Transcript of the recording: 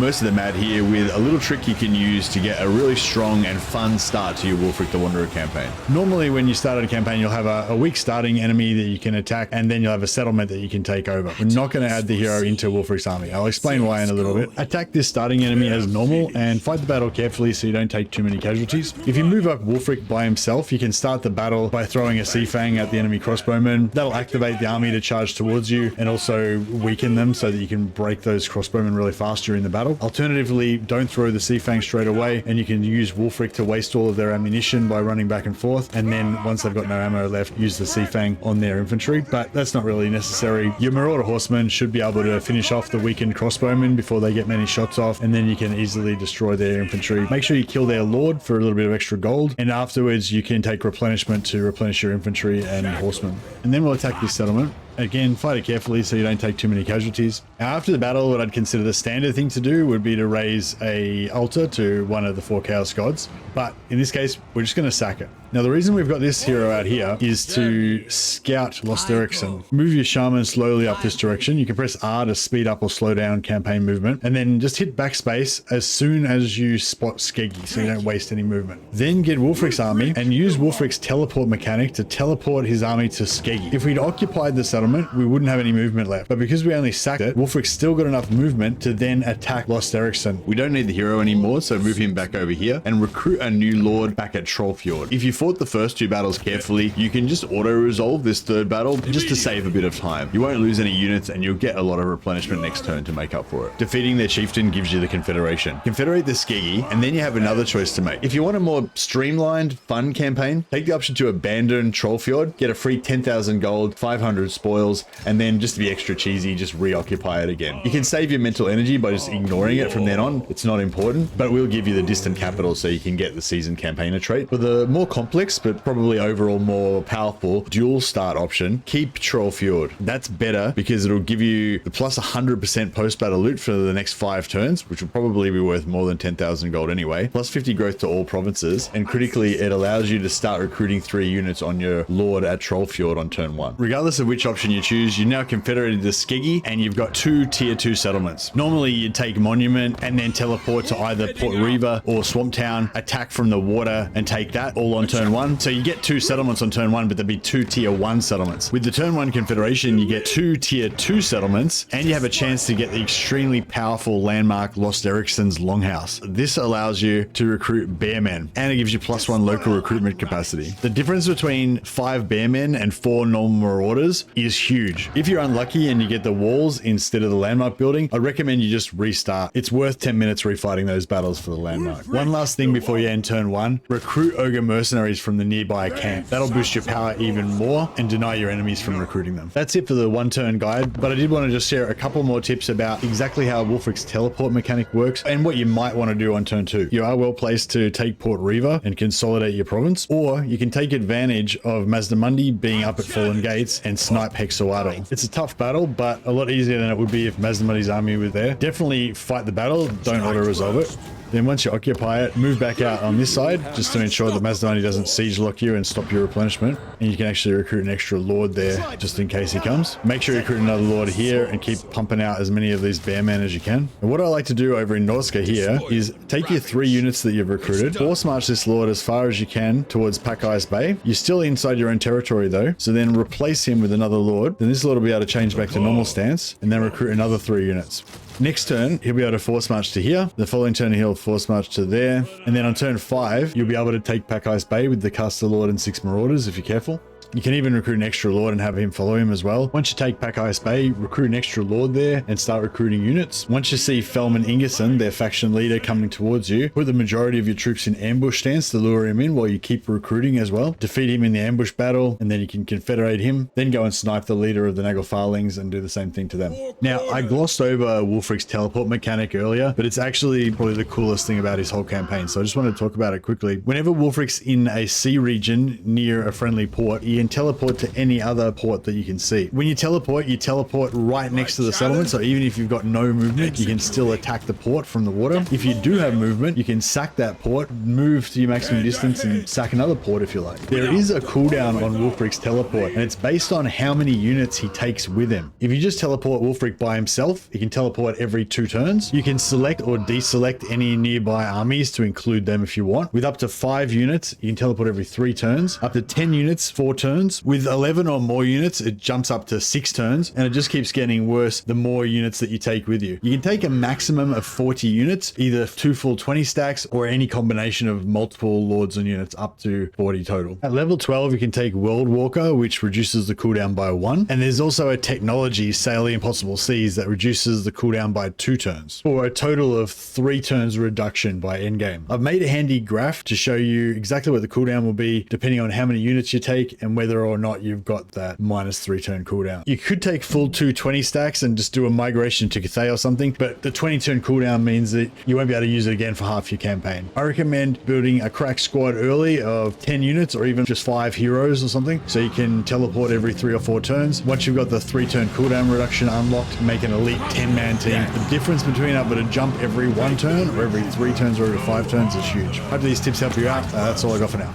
most of them out here with a little trick you can use to get a really strong and fun start to your Wulfrik the Wanderer campaign. Normally when you start a campaign, you'll have a weak starting enemy that you can attack, and then you'll have a settlement that you can take over. We're not going to add the hero into Wulfrik's army. I'll explain why in a little bit. Attack this starting enemy as normal and fight the battle carefully so you don't take too many casualties. If you move up Wulfrik by himself, you can start the battle by throwing a sea fang at the enemy crossbowmen. That'll activate the army to charge towards you and also weaken them so that you can break those crossbowmen really fast during the battle. Alternatively, don't throw the sea fang straight away, and you can use Wulfrik to waste all of their ammunition by running back and forth, and then once they've got no ammo left, use the sea fang on their infantry. But that's not really necessary. Your Marauder horsemen should be able to finish off the weakened crossbowmen before they get many shots off, and then you can easily destroy their infantry. Make sure you kill their lord for a little bit of extra gold, and afterwards you can take replenishment to replenish your infantry and horsemen. And then we'll attack this settlement. Again, fight it carefully so you don't take too many casualties. Now, after the battle, what I'd consider the standard thing to do would be to raise a altar to one of the 4 Chaos Gods. But in this case, we're just going to sack it. Now, the reason we've got this hero out here is to scout Lost Ericsson. Move your shaman slowly up this direction. You can press R to speed up or slow down campaign movement, and then just hit backspace as soon as you spot Skeggy so you don't waste any movement. Then get Wulfrik's army and use Wulfrik's teleport mechanic to teleport his army to Skeggy. If we'd occupied the settlement, we wouldn't have any movement left. But because we only sacked it, Wulfrik's still got enough movement to then attack Lost Ericsson. We don't need the hero anymore, so move him back over here and recruit a new lord back at Trollfjord. If you fought the first 2 battles carefully, you can just auto-resolve this 3rd battle just to save a bit of time. You won't lose any units and you'll get a lot of replenishment next turn to make up for it. Defeating their chieftain gives you the Confederation. Confederate the Skeggy, and then you have another choice to make. If you want a more streamlined, fun campaign, take the option to abandon Trollfjord, get a free 10,000 gold, 500 spoils, and then just to be extra cheesy, just reoccupy it again. You can save your mental energy by just ignoring it from then on. It's not important, but we'll give you the distant capital so you can get the seasoned campaigner trait. For the more complex, but probably overall more powerful dual start option, keep Trollfjord. That's better because it'll give you the plus 100% post-battle loot for the next 5 turns, which will probably be worth more than 10,000 gold anyway, plus 50 growth to all provinces, and critically, it allows you to start recruiting 3 units on your lord at Trollfjord on turn 1. Regardless of which option you choose, you've now confederated the Skeggy, and you've got 2 tier 2 settlements. Normally, you'd take Monument and then teleport to either Port Riva or Swamp Town, attack from the water, and take that all on turn 1. So you get 2 settlements on turn 1, but there'd be 2 tier 1 settlements. With the turn 1 confederation, you get 2 tier 2 settlements, and you have a chance to get the extremely powerful landmark Lost Ericsson's Longhouse. This allows you to recruit bearmen, and it gives you +1 local recruitment capacity. The difference between 5 bearmen and 4 normal marauders is huge. If you're unlucky and you get the walls instead of the landmark building, I recommend you just restart. It's worth 10 minutes refighting those battles for the landmark. One last thing before you end turn 1, recruit ogre mercenaries from the nearby camp. That'll boost your power even more and deny your enemies from recruiting them. That's it for the 1 turn guide, but I did want to just share a couple more tips about exactly how Wulfrik's teleport mechanic works and what you might want to do on turn 2. You are well placed to take Port Riva and consolidate your province, or you can take advantage of Mazdamundi being up at Fallen Gates and snipe Hexawado. It's a tough battle, but a lot easier than it would be if Mazdamundi's army was there. Definitely fight the battle, don't auto-resolve it. Then once you occupy it, move back out on this side just to ensure that Mazdamundi doesn't siege lock you and stop your replenishment. And you can actually recruit an extra lord there just in case he comes. Make sure you recruit another lord here and keep pumping out as many of these bearmen as you can. And what I like to do over in Norska here is take your 3 units that you've recruited, force march this lord as far as you can towards Pack Ice Bay. You're still inside your own territory though, so then replace him with another lord. Then this lord will be able to change back to normal stance and then recruit another 3 units. Next turn, he'll be able to force march to here. The following turn, he'll force march to there. And then on turn 5, you'll be able to take Pack Ice Bay with the Caster Lord and 6 Marauders if you're careful. You can even recruit an extra lord and have him follow him as well. Once you take Pack Ice Bay, recruit an extra lord there and start recruiting units. Once you see Felman Ingerson, their faction leader, coming towards you, put the majority of your troops in ambush stance to lure him in while you keep recruiting as well. Defeat him in the ambush battle, and then you can confederate him. Then go and snipe the leader of the Nagelfarlings and do the same thing to them. Now, I glossed over Wulfrik's teleport mechanic earlier, but it's actually probably the coolest thing about his whole campaign, so I just wanted to talk about it quickly. Whenever Wulfrik's in a sea region near a friendly port, he can teleport to any other port that you can see. When you teleport right next to the settlement, so even if you've got no movement, you can still attack the port from the water. If you do have movement, you can sack that port, move to your maximum distance, and sack another port if you like. There is a cooldown on Wulfrik's teleport, and it's based on how many units he takes with him. If you just teleport Wulfrik by himself, he can teleport every 2 turns. You can select or deselect any nearby armies to include them if you want. With up to 5 units, you can teleport every 3 turns. Up to 10 units, 4 turns. With 11 or more units, it jumps up to 6 turns, and it just keeps getting worse the more units that you take with you. You can take a maximum of 40 units, either 2 full 20 stacks or any combination of multiple lords and units up to 40 total. At level 12, you can take World Walker, which reduces the cooldown by 1. And there's also a technology, Sail the Impossible Seas, that reduces the cooldown by 2 turns, for a total of 3 turns reduction by endgame. I've made a handy graph to show you exactly what the cooldown will be depending on how many units you take and whether or not you've got that -3 turn cooldown. You could take full 220 stacks and just do a migration to Cathay or something, but the 20 turn cooldown means that you won't be able to use it again for half your campaign. I recommend building a crack squad early of 10 units or even just 5 heroes or something, so you can teleport every 3 or 4 turns. Once you've got the 3 turn cooldown reduction unlocked, make an elite 10-man team. The difference between able to jump every 1 turn or every 3 turns or every 5 turns is huge. Hope these tips help you out. That's all I got for now.